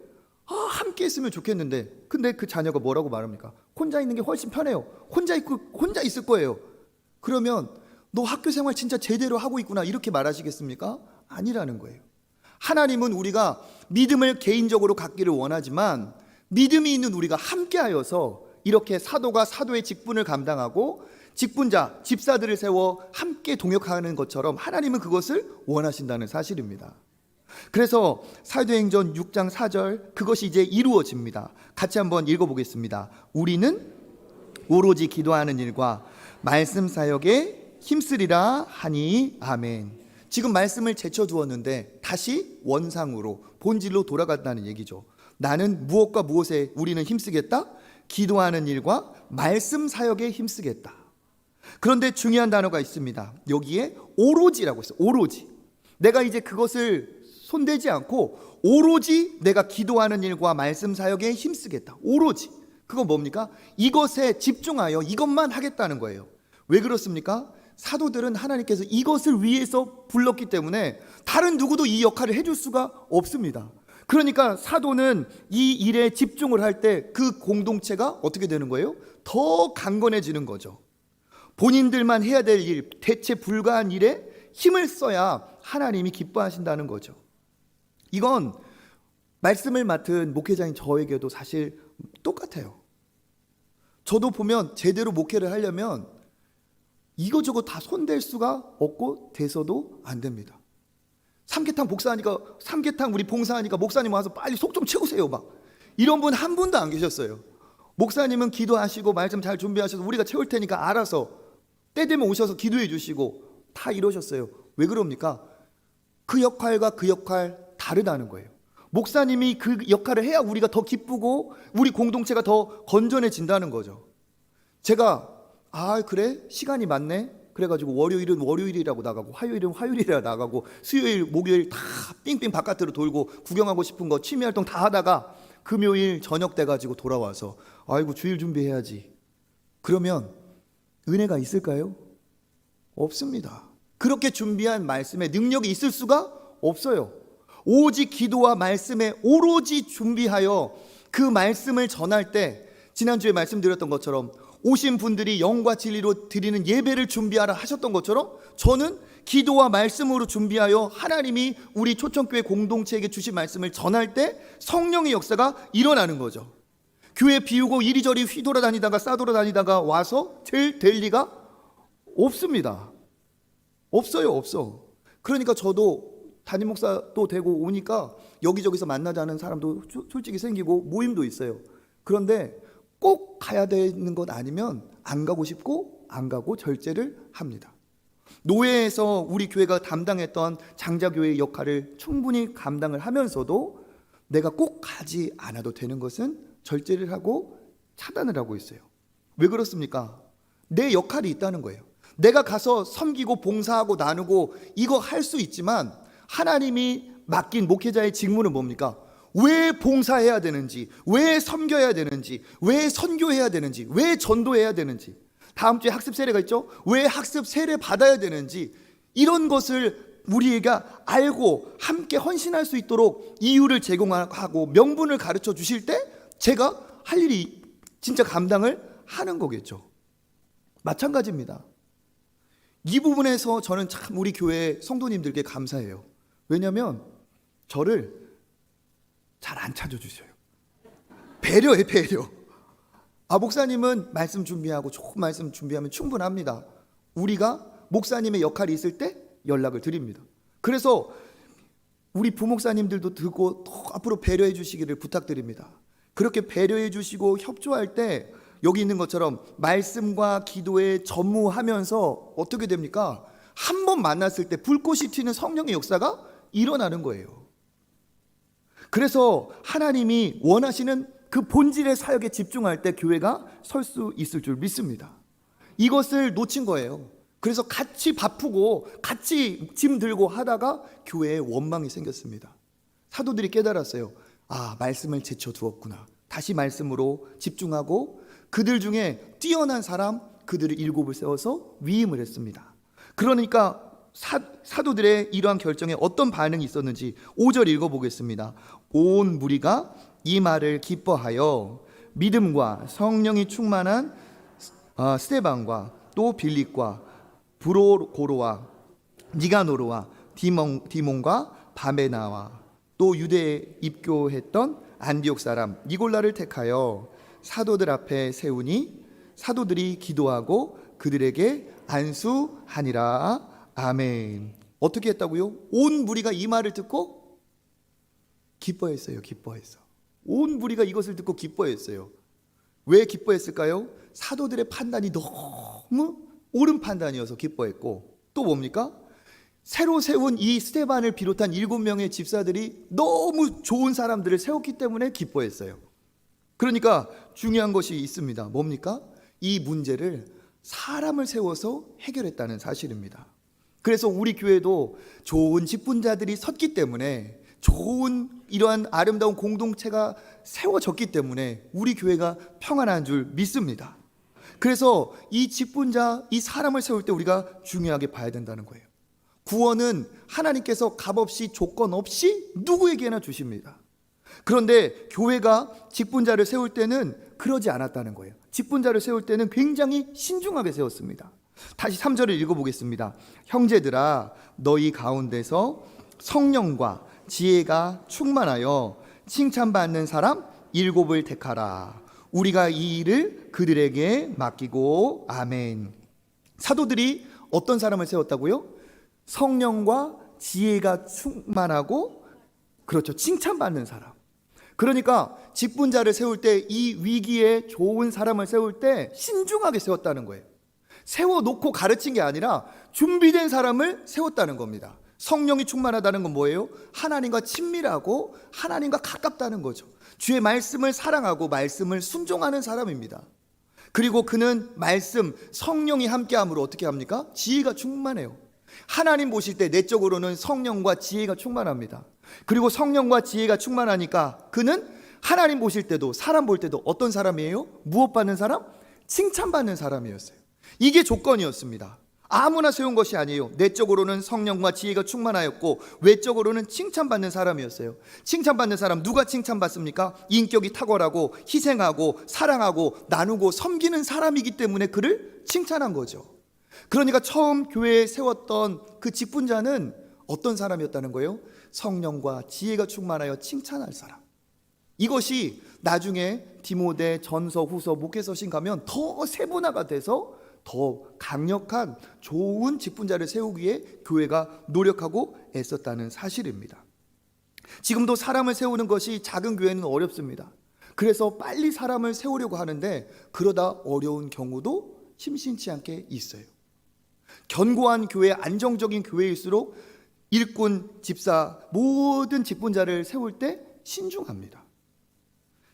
[SPEAKER 1] 함께 했으면 좋겠는데. 근데 그 자녀가 뭐라고 말합니까? 혼자 있는 게 훨씬 편해요. 혼자 있을 거예요. 그러면 너 학교 생활 진짜 제대로 하고 있구나 이렇게 말하시겠습니까? 아니라는 거예요. 하나님은 우리가 믿음을 개인적으로 갖기를 원하지만 믿음이 있는 우리가 함께하여서 이렇게 사도가 사도의 직분을 감당하고 직분자, 집사들을 세워 함께 동역하는 것처럼 하나님은 그것을 원하신다는 사실입니다. 그래서 사도행전 6장 4절 그것이 이제 이루어집니다. 같이 한번 읽어보겠습니다. 우리는 오로지 기도하는 일과 말씀 사역에 힘쓰리라 하니 아멘. 지금 말씀을 제쳐두었는데 다시 원상으로 본질로 돌아간다는 얘기죠. 나는 무엇과 무엇에 우리는 힘쓰겠다? 기도하는 일과 말씀 사역에 힘쓰겠다. 그런데 중요한 단어가 있습니다. 여기에 오로지라고 있어요. 오로지. 내가 이제 그것을 손대지 않고 오로지 내가 기도하는 일과 말씀 사역에 힘쓰겠다. 오로지. 그건 뭡니까? 이것에 집중하여 이것만 하겠다는 거예요. 왜 그렇습니까? 사도들은 하나님께서 이것을 위해서 불렀기 때문에 다른 누구도 이 역할을 해줄 수가 없습니다. 그러니까 사도는 이 일에 집중을 할 때 그 공동체가 어떻게 되는 거예요? 더 강건해지는 거죠. 본인들만 해야 될 일, 대체 불가한 일에 힘을 써야 하나님이 기뻐하신다는 거죠. 이건 말씀을 맡은 목회자인 저에게도 사실 똑같아요. 저도 보면 제대로 목회를 하려면 이거저거 다 손댈 수가 없고 돼서도 안 됩니다. 삼계탕 복사하니까, 삼계탕 우리 봉사하니까 목사님 와서 빨리 속 좀 채우세요 막 이런 분 한 분도 안 계셨어요. 목사님은 기도하시고 말씀 잘 준비하셔서 우리가 채울 테니까 알아서 때 되면 오셔서 기도해 주시고 다 이러셨어요. 왜 그럽니까? 그 역할과 그 역할 다르다는 거예요. 목사님이 그 역할을 해야 우리가 더 기쁘고 우리 공동체가 더 건전해진다는 거죠. 제가 그래? 시간이 많네? 그래가지고 월요일은 월요일이라고 나가고 화요일은 화요일이라고 나가고 수요일 목요일 다 삥삥 바깥으로 돌고 구경하고 싶은 거 취미활동 다 하다가 금요일 저녁 돼가지고 돌아와서 아이고 주일 준비해야지. 그러면 은혜가 있을까요? 없습니다. 그렇게 준비한 말씀에 능력이 있을 수가 없어요. 오직 기도와 말씀에 오로지 준비하여 그 말씀을 전할 때 지난주에 말씀드렸던 것처럼 오신 분들이 영과 진리로 드리는 예배를 준비하라 하셨던 것처럼 저는 기도와 말씀으로 준비하여 하나님이 우리 초청교회 공동체에게 주신 말씀을 전할 때 성령의 역사가 일어나는 거죠. 교회 비우고 이리저리 휘돌아다니다가 싸돌아다니다가 와서 될 리가 없습니다. 없어. 그러니까 저도 담임 목사도 되고 오니까 여기저기서 만나자는 사람도 솔직히 생기고 모임도 있어요. 그런데 꼭 가야 되는 것 아니면 안 가고 싶고 안 가고 절제를 합니다. 노예에서 우리 교회가 담당했던 장자교회의 역할을 충분히 감당을 하면서도 내가 꼭 가지 않아도 되는 것은 절제를 하고 차단을 하고 있어요. 왜 그렇습니까? 내 역할이 있다는 거예요. 내가 가서 섬기고 봉사하고 나누고 이거 할 수 있지만 하나님이 맡긴 목회자의 직무는 뭡니까? 왜 봉사해야 되는지, 왜 섬겨야 되는지, 왜 선교해야 되는지, 왜 전도해야 되는지, 다음 주에 학습 세례가 있죠? 왜 학습 세례 받아야 되는지, 이런 것을 우리가 알고 함께 헌신할 수 있도록 이유를 제공하고 명분을 가르쳐 주실 때 제가 할 일이 진짜 감당을 하는 거겠죠. 마찬가지입니다. 이 부분에서 저는 참 우리 교회 성도님들께 감사해요. 왜냐하면 저를 잘 안 찾아주셔요. 배려해, 배려. 목사님은 말씀 준비하고 조금 말씀 준비하면 충분합니다. 우리가 목사님의 역할이 있을 때 연락을 드립니다. 그래서 우리 부목사님들도 듣고 더 앞으로 배려해 주시기를 부탁드립니다. 그렇게 배려해 주시고 협조할 때 여기 있는 것처럼 말씀과 기도에 전무하면서 어떻게 됩니까? 한 번 만났을 때 불꽃이 튀는 성령의 역사가 일어나는 거예요. 그래서 하나님이 원하시는 그 본질의 사역에 집중할 때 교회가 설 수 있을 줄 믿습니다. 이것을 놓친 거예요. 그래서 같이 바쁘고 같이 짐 들고 하다가 교회에 원망이 생겼습니다. 사도들이 깨달았어요. 말씀을 제쳐두었구나. 다시 말씀으로 집중하고 그들 중에 뛰어난 사람 그들을 7을 세워서 위임을 했습니다. 그러니까 사도들의 이러한 결정에 어떤 반응이 있었는지 5절 읽어보겠습니다. 온 무리가 이 말을 기뻐하여 믿음과 성령이 충만한 스데반과 또 빌립과 브로고로와 니가노르와 디몬과 바메나와 또 유대에 입교했던 안디옥 사람 니골라를 택하여 사도들 앞에 세우니 사도들이 기도하고 그들에게 안수하니라. 아멘. 어떻게 했다고요? 온 무리가 이 말을 듣고 기뻐했어요. 기뻐했어. 온 무리가 이것을 듣고 기뻐했어요. 왜 기뻐했을까요? 사도들의 판단이 너무 옳은 판단이어서 기뻐했고, 또 뭡니까? 새로 세운 이 스데반을 비롯한 7명의 집사들이 너무 좋은 사람들을 세웠기 때문에 기뻐했어요. 그러니까 중요한 것이 있습니다. 뭡니까? 이 문제를 사람을 세워서 해결했다는 사실입니다. 그래서 우리 교회도 좋은 직분자들이 섰기 때문에, 좋은 이러한 아름다운 공동체가 세워졌기 때문에 우리 교회가 평안한 줄 믿습니다. 그래서 이 직분자, 이 사람을 세울 때 우리가 중요하게 봐야 된다는 거예요. 구원은 하나님께서 값없이 조건 없이 누구에게나 주십니다. 그런데 교회가 직분자를 세울 때는 그러지 않았다는 거예요. 직분자를 세울 때는 굉장히 신중하게 세웠습니다. 다시 3절을 읽어보겠습니다. 형제들아, 너희 가운데서 성령과 지혜가 충만하여 칭찬받는 사람 7을 택하라. 우리가 이 일을 그들에게 맡기고. 아멘. 사도들이 어떤 사람을 세웠다고요? 성령과 지혜가 충만하고, 그렇죠, 칭찬받는 사람. 그러니까 직분자를 세울 때, 이 위기에 좋은 사람을 세울 때 신중하게 세웠다는 거예요. 세워놓고 가르친 게 아니라 준비된 사람을 세웠다는 겁니다. 성령이 충만하다는 건 뭐예요? 하나님과 친밀하고 하나님과 가깝다는 거죠. 주의 말씀을 사랑하고 말씀을 순종하는 사람입니다. 그리고 그는 말씀, 성령이 함께함으로 어떻게 합니까? 지혜가 충만해요. 하나님 보실 때 내적으로는 성령과 지혜가 충만합니다. 그리고 성령과 지혜가 충만하니까 그는 하나님 보실 때도 사람 볼 때도 어떤 사람이에요? 무엇 받는 사람? 칭찬받는 사람이었어요. 이게 조건이었습니다. 아무나 세운 것이 아니에요. 내적으로는 성령과 지혜가 충만하였고 외적으로는 칭찬받는 사람이었어요. 칭찬받는 사람, 누가 칭찬받습니까? 인격이 탁월하고 희생하고 사랑하고 나누고 섬기는 사람이기 때문에 그를 칭찬한 거죠. 그러니까 처음 교회에 세웠던 그 직분자는 어떤 사람이었다는 거예요? 성령과 지혜가 충만하여 칭찬할 사람. 이것이 나중에 디모데, 전서, 후서, 목회서신 가면 더 세분화가 돼서 더 강력한 좋은 직분자를 세우기 위해 교회가 노력하고 애썼다는 사실입니다. 지금도 사람을 세우는 것이 작은 교회는 어렵습니다. 그래서 빨리 사람을 세우려고 하는데 그러다 어려운 경우도 심심치 않게 있어요. 견고한 교회, 안정적인 교회일수록 일꾼, 집사, 모든 직분자를 세울 때 신중합니다.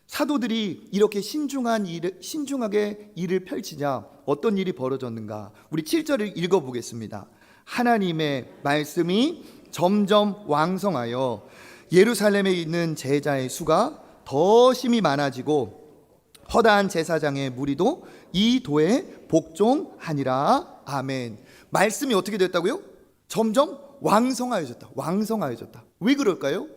[SPEAKER 1] 사도들이 이렇게 신중하게 일을 펼치자 어떤 일이 벌어졌는가? 우리 7절을 읽어보겠습니다. 하나님의 말씀이 점점 왕성하여 예루살렘에 있는 제자의 수가 더 심히 많아지고 허다한 제사장의 무리도 이 도에 복종하니라. 아멘. 말씀이 어떻게 됐다고요? 점점 왕성하여졌다. 왕성하여졌다. 왜 그럴까요?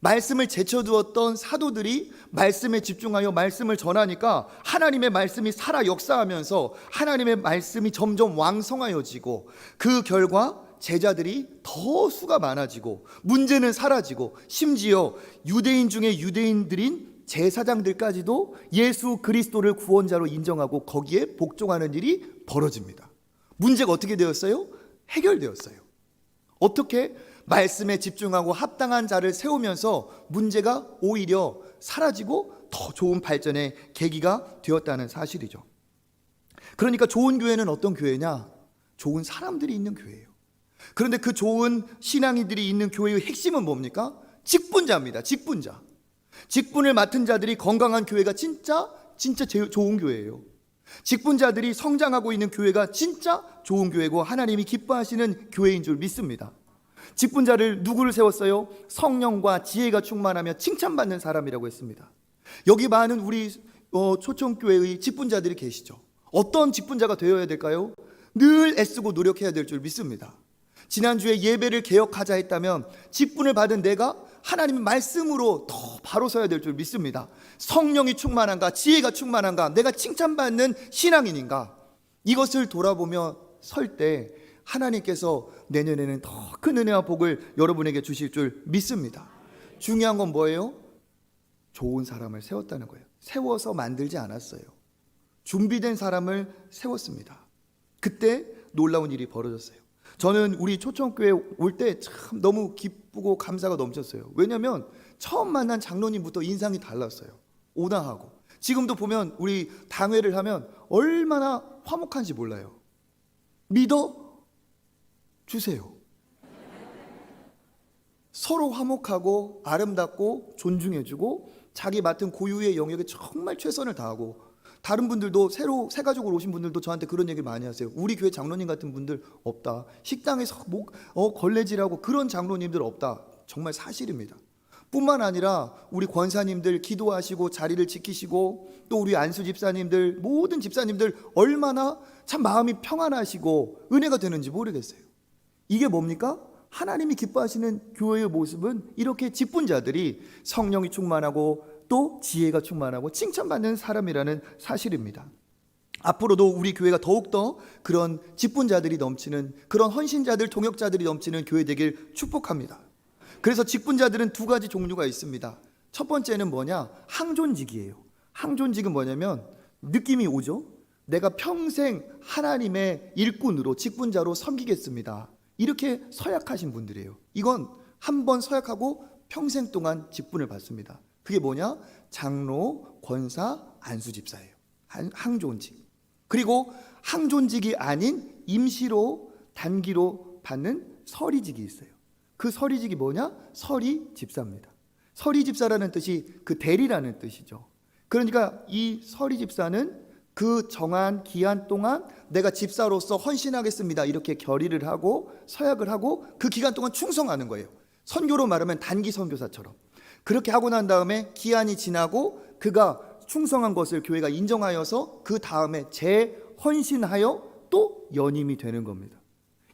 [SPEAKER 1] 말씀을 제쳐두었던 사도들이 말씀에 집중하여 말씀을 전하니까 하나님의 말씀이 살아 역사하면서 하나님의 말씀이 점점 왕성하여지고 그 결과 제자들이 더 수가 많아지고 문제는 사라지고 심지어 유대인 중에 유대인들인 제사장들까지도 예수 그리스도를 구원자로 인정하고 거기에 복종하는 일이 벌어집니다. 문제가 어떻게 되었어요? 해결되었어요. 어떻게? 말씀에 집중하고 합당한 자를 세우면서 문제가 오히려 사라지고 더 좋은 발전의 계기가 되었다는 사실이죠. 그러니까 좋은 교회는 어떤 교회냐? 좋은 사람들이 있는 교회예요. 그런데 그 좋은 신앙인들이 있는 교회의 핵심은 뭡니까? 직분자입니다. 직분자. 직분을 맡은 자들이 건강한 교회가 진짜 제일 좋은 교회예요. 직분자들이 성장하고 있는 교회가 진짜 좋은 교회고 하나님이 기뻐하시는 교회인 줄 믿습니다. 직분자를 누구를 세웠어요? 성령과 지혜가 충만하며 칭찬받는 사람이라고 했습니다. 여기 많은 우리 초청교회의 직분자들이 계시죠. 어떤 직분자가 되어야 될까요? 늘 애쓰고 노력해야 될 줄 믿습니다. 지난주에 예배를 개혁하자 했다면 직분을 받은 내가 하나님의 말씀으로 더 바로 서야 될 줄 믿습니다. 성령이 충만한가? 지혜가 충만한가? 내가 칭찬받는 신앙인인가? 이것을 돌아보며 설 때 하나님께서 내년에는 더 큰 은혜와 복을 여러분에게 주실 줄 믿습니다. 중요한 건 뭐예요? 좋은 사람을 세웠다는 거예요. 세워서 만들지 않았어요. 준비된 사람을 세웠습니다. 그때 놀라운 일이 벌어졌어요. 저는 우리 초청교회 올 때 참 너무 기쁘고 감사가 넘쳤어요. 왜냐하면 처음 만난 장로님부터 인상이 달랐어요. 온화하고. 지금도 보면 우리 당회를 하면 얼마나 화목한지 몰라요. 믿어 주세요. 서로 화목하고 아름답고 존중해주고 자기 맡은 고유의 영역에 정말 최선을 다하고, 다른 분들도 새로 새 가족으로 오신 분들도 저한테 그런 얘기를 많이 하세요. 우리 교회 장로님 같은 분들 없다. 식당에서 걸레질하고 그런 장로님들 없다. 정말 사실입니다. 뿐만 아니라 우리 권사님들 기도하시고 자리를 지키시고 또 우리 안수 집사님들, 모든 집사님들 얼마나 참 마음이 평안하시고 은혜가 되는지 모르겠어요. 이게 뭡니까? 하나님이 기뻐하시는 교회의 모습은 이렇게 직분자들이 성령이 충만하고 또 지혜가 충만하고 칭찬받는 사람이라는 사실입니다. 앞으로도 우리 교회가 더욱더 그런 직분자들이 넘치는, 그런 헌신자들, 동역자들이 넘치는 교회 되길 축복합니다. 그래서 직분자들은 두 가지 종류가 있습니다. 첫 번째는 뭐냐? 항존직이에요. 항존직은 뭐냐면 느낌이 오죠? 내가 평생 하나님의 일꾼으로 직분자로 섬기겠습니다. 이렇게 서약하신 분들이에요. 이건 한 번 서약하고 평생 동안 직분을 받습니다. 그게 뭐냐? 장로, 권사, 안수집사예요. 항존직. 그리고 항존직이 아닌 임시로 단기로 받는 서리직이 있어요. 그 서리직이 뭐냐? 서리집사입니다. 서리집사라는 뜻이 그 대리라는 뜻이죠. 그러니까 이 서리집사는 그 정한 기한 동안 내가 집사로서 헌신하겠습니다 이렇게 결의를 하고 서약을 하고 그 기간 동안 충성하는 거예요. 선교로 말하면 단기 선교사처럼. 그렇게 하고 난 다음에 기한이 지나고 그가 충성한 것을 교회가 인정하여서 그 다음에 재헌신하여 또 연임이 되는 겁니다.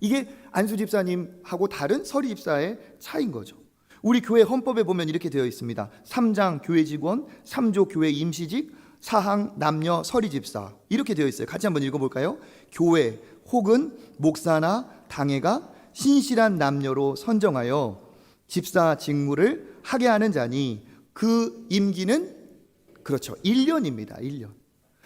[SPEAKER 1] 이게 안수집사님하고 다른 서리집사의 차이인 거죠. 우리 교회 헌법에 보면 이렇게 되어 있습니다. 3장 교회 직원, 3조 교회 임시직, 4항 남녀 서리집사 이렇게 되어 있어요. 같이 한번 읽어볼까요? 교회 혹은 목사나 당회가 신실한 남녀로 선정하여 집사 직무를 하게 하는 자니 그 임기는 그렇죠. 1년입니다. 1년.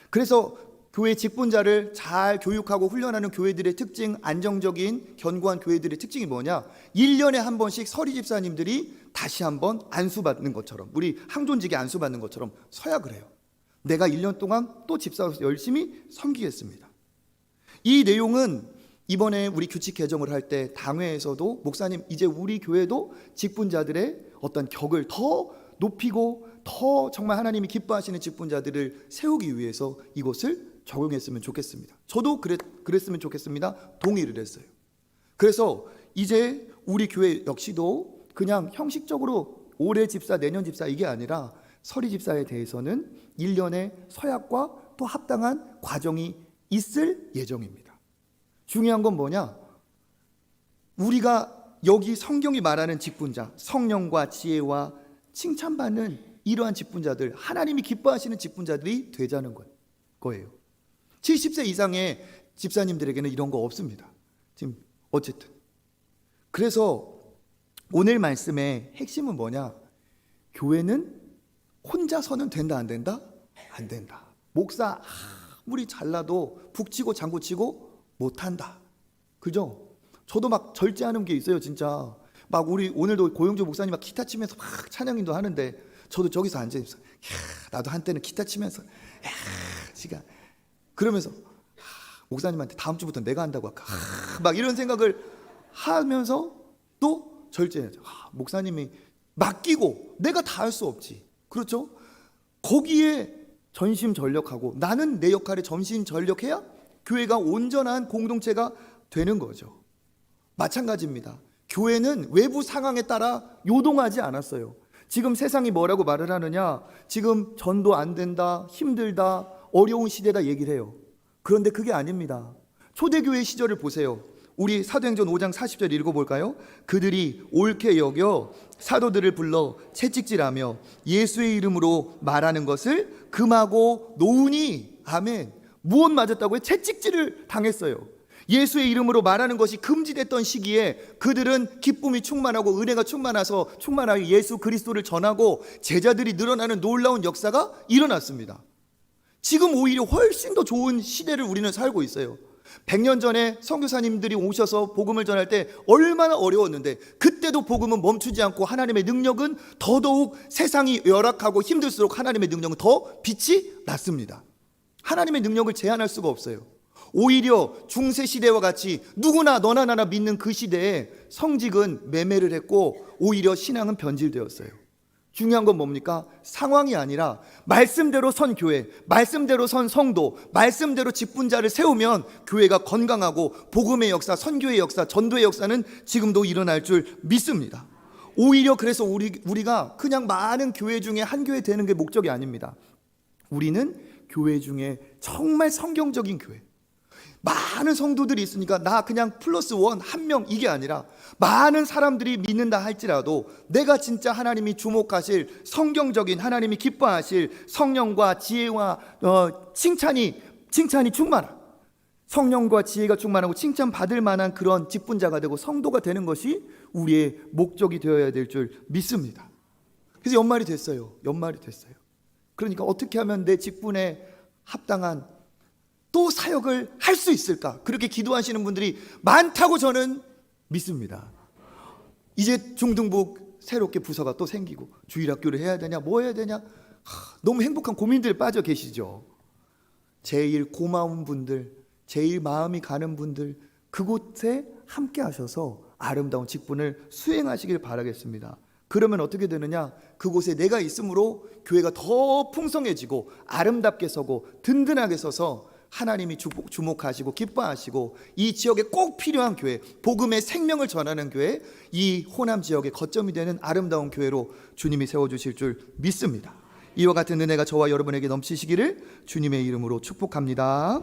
[SPEAKER 1] 그래서 교회 직분자를 잘 교육하고 훈련하는 교회들의 특징, 안정적인 견고한 교회들의 특징이 뭐냐? 1년에 한 번씩 서리집사님들이 다시 한번 안수받는 것처럼, 우리 항존직에 안수받는 것처럼 서약을 해요. 내가 1년 동안 또 집사로서 열심히 섬기겠습니다. 이 내용은 이번에 우리 규칙 개정을 할 때 당회에서도 목사님 이제 우리 교회도 직분자들의 어떤 격을 더 높이고 더 정말 하나님이 기뻐하시는 직분자들을 세우기 위해서 이것을 적용했으면 좋겠습니다. 저도 그랬으면 좋겠습니다. 동의를 했어요. 그래서 이제 우리 교회 역시도 그냥 형식적으로 올해 집사 내년 집사 이게 아니라 서리 집사에 대해서는 1년의 서약과 또 합당한 과정이 있을 예정입니다. 중요한 건 뭐냐? 우리가 여기 성경이 말하는 직분자, 성령과 지혜와 칭찬받는 이러한 직분자들, 하나님이 기뻐하시는 직분자들이 되자는 거예요. 70세 이상의 집사님들에게는 이런 거 없습니다. 지금 어쨌든 그래서 오늘 말씀의 핵심은 뭐냐? 교회는 혼자서는 된다 안 된다? 안 된다. 목사 아무리 잘나도 북치고 장구치고 못한다. 그죠? 저도 막 절제하는 게 있어요. 진짜 막 우리 오늘도 고영주 목사님 막 기타 치면서 막 찬양인도 하는데 저도 저기서 앉아있어. 나도 한때는 기타 치면서 시간 그러면서 목사님한테 다음 주부터 내가 한다고 할까 막 이런 생각을 하면서 또 절제해야죠. 목사님이 맡기고 내가 다 할 수 없지. 그렇죠? 거기에 전심전력하고 나는 내 역할에 전심전력해야 교회가 온전한 공동체가 되는 거죠. 마찬가지입니다. 교회는 외부 상황에 따라 요동하지 않았어요. 지금 세상이 뭐라고 말을 하느냐? 지금 전도 안 된다, 힘들다, 어려운 시대다 얘기를 해요. 그런데 그게 아닙니다. 초대교회 시절을 보세요. 우리 사도행전 5장 40절 읽어볼까요? 그들이 옳게 여겨 사도들을 불러 채찍질하며 예수의 이름으로 말하는 것을 금하고 놓으니 아멘. 무엇 맞았다고요? 채찍질을 당했어요. 예수의 이름으로 말하는 것이 금지됐던 시기에 그들은 기쁨이 충만하고 은혜가 충만하여 예수 그리스도를 전하고 제자들이 늘어나는 놀라운 역사가 일어났습니다. 지금 오히려 훨씬 더 좋은 시대를 우리는 살고 있어요. 100년 전에 선교사님들이 오셔서 복음을 전할 때 얼마나 어려웠는데 그때도 복음은 멈추지 않고 하나님의 능력은 더더욱 세상이 열악하고 힘들수록 하나님의 능력은 더 빛이 났습니다. 하나님의 능력을 제한할 수가 없어요. 오히려 중세시대와 같이 누구나 너나 나나 믿는 그 시대에 성직은 매매를 했고 오히려 신앙은 변질되었어요. 중요한 건 뭡니까? 상황이 아니라 말씀대로 선 교회, 말씀대로 선 성도, 말씀대로 직분자를 세우면 교회가 건강하고 복음의 역사, 선교의 역사, 전도의 역사는 지금도 일어날 줄 믿습니다. 오히려 그래서 우리가 그냥 많은 교회 중에 한 교회 되는 게 목적이 아닙니다. 우리는 교회 중에 정말 성경적인 교회, 많은 성도들이 있으니까 나 그냥 플러스 원 한 명 이게 아니라 많은 사람들이 믿는다 할지라도 내가 진짜 하나님이 주목하실 성경적인 하나님이 기뻐하실 성령과 지혜와 칭찬이 충만한 성령과 지혜가 충만하고 칭찬받을 만한 그런 직분자가 되고 성도가 되는 것이 우리의 목적이 되어야 될 줄 믿습니다. 그래서 연말이 됐어요. 연말이 됐어요. 그러니까 어떻게 하면 내 직분에 합당한 또 사역을 할 수 있을까? 그렇게 기도하시는 분들이 많다고 저는 믿습니다. 이제 중등부 새롭게 부서가 또 생기고 주일학교를 해야 되냐 뭐 해야 되냐, 너무 행복한 고민들에 빠져 계시죠. 제일 고마운 분들, 제일 마음이 가는 분들, 그곳에 함께 하셔서 아름다운 직분을 수행하시길 바라겠습니다. 그러면 어떻게 되느냐, 그곳에 내가 있으므로 교회가 더 풍성해지고 아름답게 서고 든든하게 서서 하나님이 주목하시고 기뻐하시고 이 지역에 꼭 필요한 교회, 복음의 생명을 전하는 교회, 이 호남 지역의 거점이 되는 아름다운 교회로 주님이 세워주실 줄 믿습니다. 이와 같은 은혜가 저와 여러분에게 넘치시기를 주님의 이름으로 축복합니다.